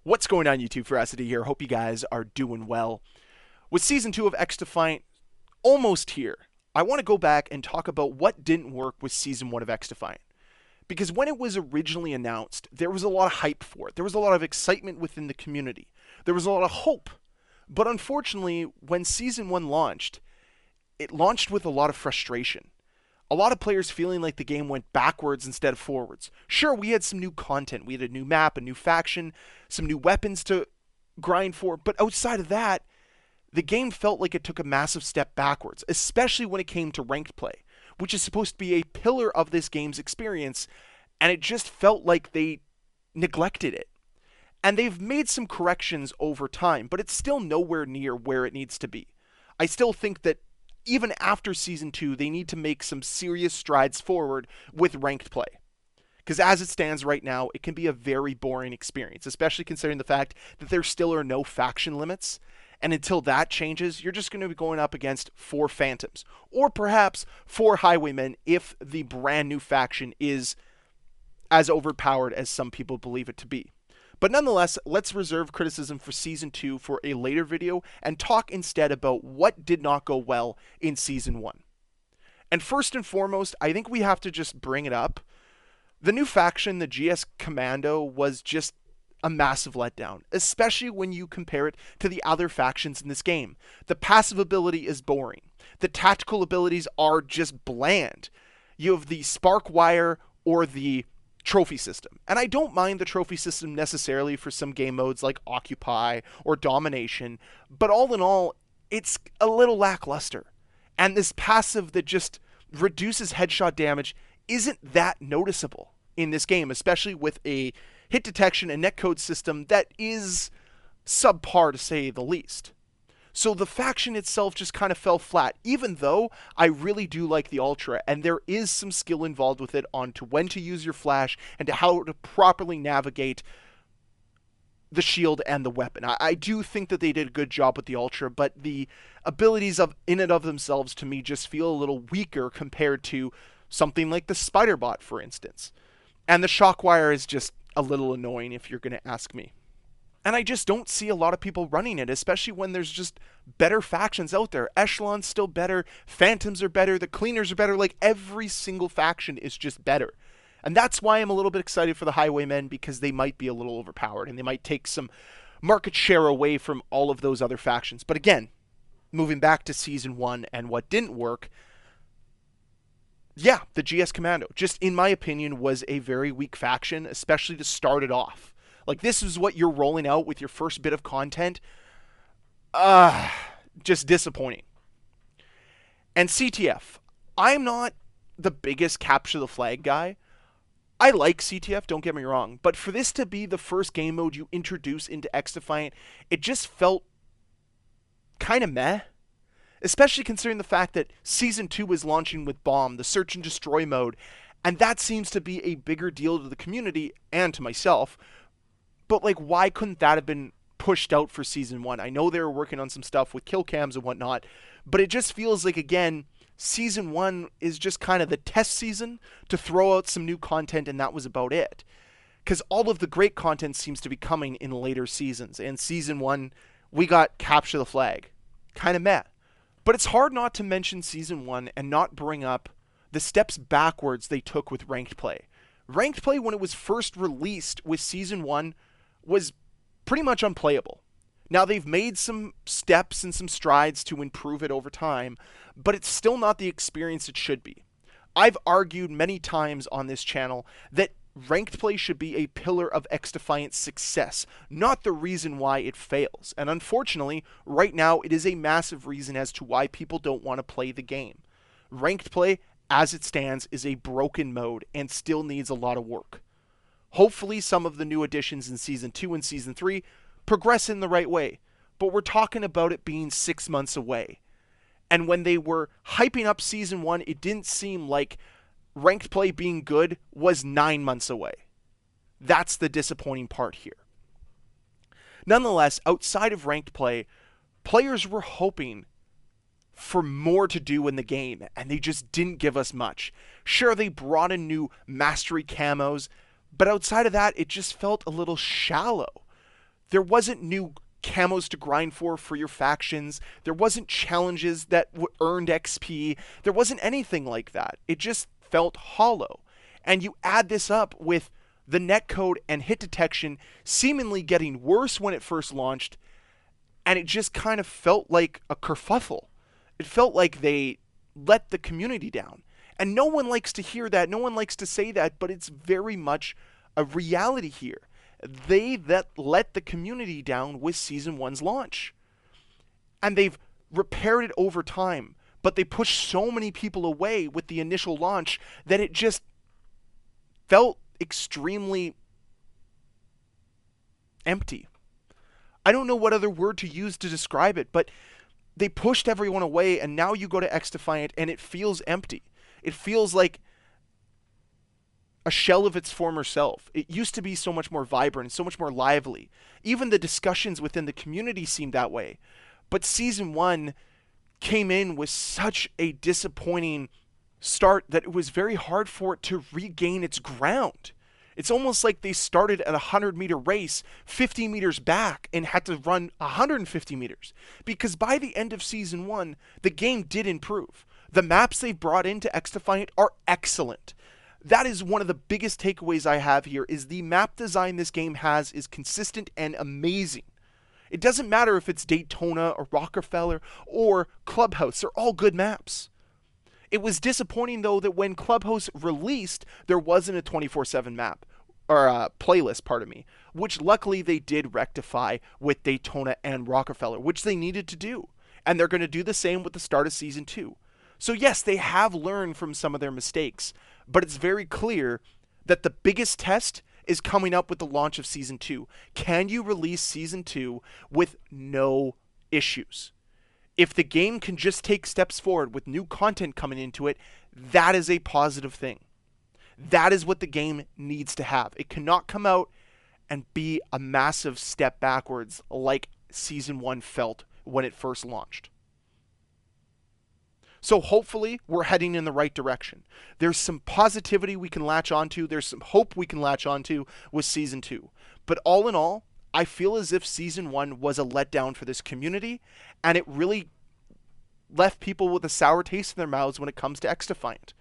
What's going on, YouTube? Ferocity here. Hope you guys are doing well. With Season 2 of XDefiant almost here, I want to go back and talk about what didn't work with Season 1 of XDefiant. Because when it was originally announced, there was a lot of hype for it. There was a lot of excitement within the community. There was a lot of hope. But unfortunately, when Season 1 launched, it launched with a lot of frustration. A lot of players feeling like the game went backwards instead of forwards. Sure, we had some new content. We had a new map, a new faction, some new weapons to grind for, but outside of that, the game felt like it took a massive step backwards, especially when it came to ranked play, which is supposed to be a pillar of this game's experience, and it just felt like they neglected it. And they've made some corrections over time, but it's still nowhere near where it needs to be. I still think that even after Season 2, they need to make some serious strides forward with ranked play. Because as it stands right now, it can be a very boring experience, especially considering the fact that there still are no faction limits. And until that changes, you're just going to be going up against 4 Phantoms, or perhaps 4 Highwaymen if the brand new faction is as overpowered as some people believe it to be. But nonetheless, let's reserve criticism for Season 2 for a later video and talk instead about what did not go well in Season 1. And first and foremost, I think we have to just bring it up. The new faction, the GS Commando, was just a massive letdown, especially when you compare it to the other factions in this game. The passive ability is boring. The tactical abilities are just bland. You have the Spark Wire or the trophy system. And I don't mind the trophy system necessarily for some game modes like Occupy or Domination, but all in all, it's a little lackluster. And this passive that just reduces headshot damage isn't that noticeable in this game, especially with a hit detection and netcode system that is subpar to say the least. So the faction itself just kind of fell flat, even though I really do like the Ultra, and there is some skill involved with it on to when to use your flash and to how to properly navigate the shield and the weapon. I do think that they did a good job with the Ultra, but the abilities of in and of themselves to me just feel a little weaker compared to something like the Spider Bot, for instance. And the Shockwire is just a little annoying if you're going to ask me. And I just don't see a lot of people running it, especially when there's just better factions out there. Echelon's still better, Phantoms are better, the Cleaners are better, like every single faction is just better. And that's why I'm a little bit excited for the Highwaymen, because they might be a little overpowered and they might take some market share away from all of those other factions. But again, moving back to Season 1 and what didn't work, yeah, the GS Commando, just in my opinion, was a very weak faction, especially to start it off. Like, this is what you're rolling out with your first bit of content. Just disappointing. And CTF, I'm not the biggest capture the flag guy. I like CTF, don't get me wrong, but for this to be the first game mode you introduce into XDefiant, it just felt kind of meh. Especially considering the fact that Season 2 is launching with Bomb, the Search and Destroy mode, and that seems to be a bigger deal to the community and to myself. But, like, why couldn't that have been pushed out for Season 1? I know they were working on some stuff with kill cams and whatnot, but it just feels like, again, Season 1 is just kind of the test season to throw out some new content, and that was about it. Because all of the great content seems to be coming in later seasons, and Season 1, we got Capture the Flag. Kind of meh. But it's hard not to mention Season 1 and not bring up the steps backwards they took with ranked play. Ranked play, when it was first released with Season 1, was pretty much unplayable. Now, they've made some steps and some strides to improve it over time, but it's still not the experience it should be. I've argued many times on this channel that ranked play should be a pillar of XDefiant's success, not the reason why it fails. And unfortunately, right now, it is a massive reason as to why people don't want to play the game. Ranked play, as it stands, is a broken mode and still needs a lot of work. Hopefully, some of the new additions in Season 2 and Season 3 progress in the right way, but we're talking about it being 6 months away. And when they were hyping up Season 1, it didn't seem like ranked play being good was 9 months away. That's the disappointing part here. Nonetheless, outside of ranked play, players were hoping for more to do in the game, and they just didn't give us much. Sure, they brought in new mastery camos, but outside of that, it just felt a little shallow. There wasn't new camos to grind for your factions. There wasn't challenges that earned XP. There wasn't anything like that. It just felt hollow. And you add this up with the netcode and hit detection seemingly getting worse when it first launched, and it just kind of felt like a kerfuffle. It felt like they let the community down. And no one likes to hear that. No one likes to say that, but it's very much a reality here. They let the community down with Season 1's launch. And they've repaired it over time, but they pushed so many people away with the initial launch that it just felt extremely empty. I don't know what other word to use to describe it, but they pushed everyone away, and now you go to XDefiant and it feels empty. It feels like a shell of its former self. It used to be so much more vibrant and so much more lively. Even the discussions within the community seemed that way. But Season 1 came in with such a disappointing start that it was very hard for it to regain its ground. It's almost like they started at a 100-meter race 50 meters back and had to run 150 meters. Because by the end of Season 1, the game did improve. The maps they've brought into XDefiant are excellent. That is one of the biggest takeaways I have here, is the map design this game has is consistent and amazing. It doesn't matter if it's Daytona or Rockefeller or Clubhouse, they're all good maps. It was disappointing, though, that when Clubhouse released, there wasn't a 24/7 map, or playlist, pardon me, which luckily they did rectify with Daytona and Rockefeller, which they needed to do. And they're going to do the same with the start of Season 2. So yes, they have learned from some of their mistakes, but it's very clear that the biggest test is coming up with the launch of Season 2. Can you release Season 2 with no issues? If the game can just take steps forward with new content coming into it, that is a positive thing. That is what the game needs to have. It cannot come out and be a massive step backwards like Season 1 felt when it first launched. So hopefully we're heading in the right direction. There's some positivity we can latch onto. There's some hope we can latch onto with Season 2. But all in all, I feel as if Season 1 was a letdown for this community, and it really left people with a sour taste in their mouths when it comes to XDefiant.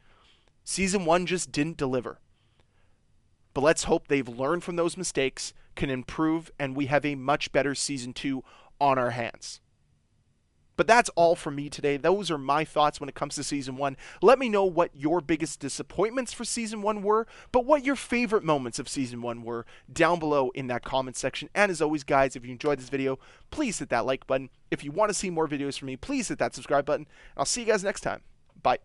Season 1 just didn't deliver. But let's hope they've learned from those mistakes, can improve, and we have a much better Season 2 on our hands. But that's all from me today. Those are my thoughts when it comes to Season 1. Let me know what your biggest disappointments for Season 1 were, but what your favorite moments of Season 1 were down below in that comment section. And as always, guys, if you enjoyed this video, please hit that like button. If you want to see more videos from me, please hit that subscribe button. I'll see you guys next time. Bye.